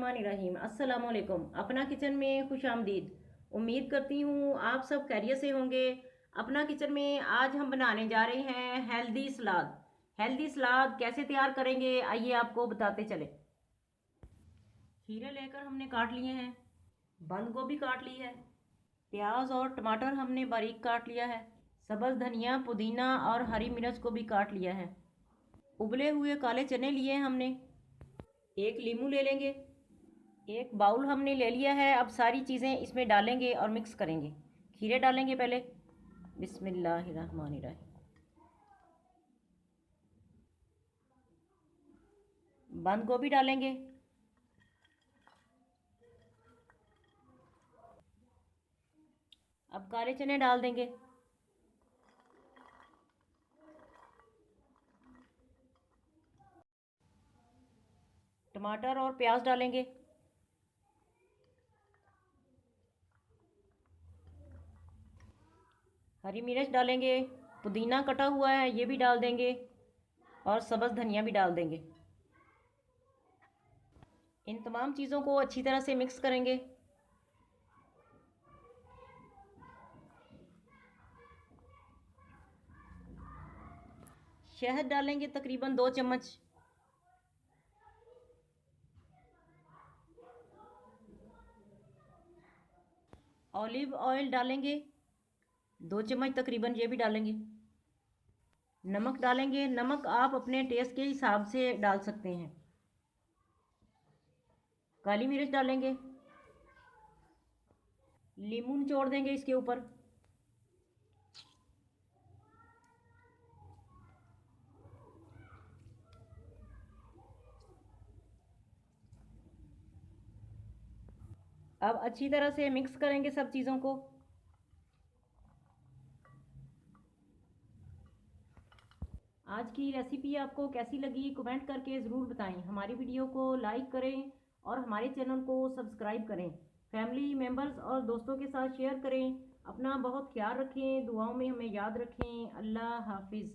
बिस्मिल्लाहिर्रहमानिर्रहीम। अस्सलामुअलैकुम। अपना किचन में खुश आमदीद। उम्मीद करती हूँ आप सब खैरियत से होंगे। अपना किचन में आज हम बनाने जा रहे हैं हेल्दी सलाद। हेल्दी सलाद कैसे तैयार करेंगे आइए आपको बताते चले। खीरे लेकर हमने काट लिए हैं, बंद गोभी काट ली है, प्याज और टमाटर हमने बारीक काट लिया है, सब्ज़ धनिया, पुदीना और हरी मिर्च को भी काट लिया है। उबले हुए काले चने लिए हमने। एक लीमू ले लेंगे। एक बाउल हमने ले लिया है। अब सारी चीज़ें इसमें डालेंगे और मिक्स करेंगे। खीरे डालेंगे पहले, बिस्मिल्लाहिर्रहमानिर्रहीम। बंद गोभी डालेंगे, अब काले चने डाल देंगे, टमाटर और प्याज डालेंगे, हरी मिर्च डालेंगे, पुदीना कटा हुआ है ये भी डाल देंगे और सब्ज़ धनिया भी डाल देंगे। इन तमाम चीज़ों को अच्छी तरह से मिक्स करेंगे। शहद डालेंगे तकरीबन 2 चम्मच। ऑलिव ऑयल डालेंगे 2 चम्मच तकरीबन, ये भी डालेंगे। नमक डालेंगे, नमक आप अपने टेस्ट के हिसाब से डाल सकते हैं। काली मिर्च डालेंगे, नींबू निचोड़ देंगे इसके ऊपर, अब अच्छी तरह से मिक्स करेंगे सब चीज़ों को। आज की रेसिपी आपको कैसी लगी कमेंट करके ज़रूर बताएं। हमारी वीडियो को लाइक करें और हमारे चैनल को सब्सक्राइब करें। फैमिली मेम्बर्स और दोस्तों के साथ शेयर करें। अपना बहुत ख्याल रखें, दुआओं में हमें याद रखें। अल्लाह हाफिज़।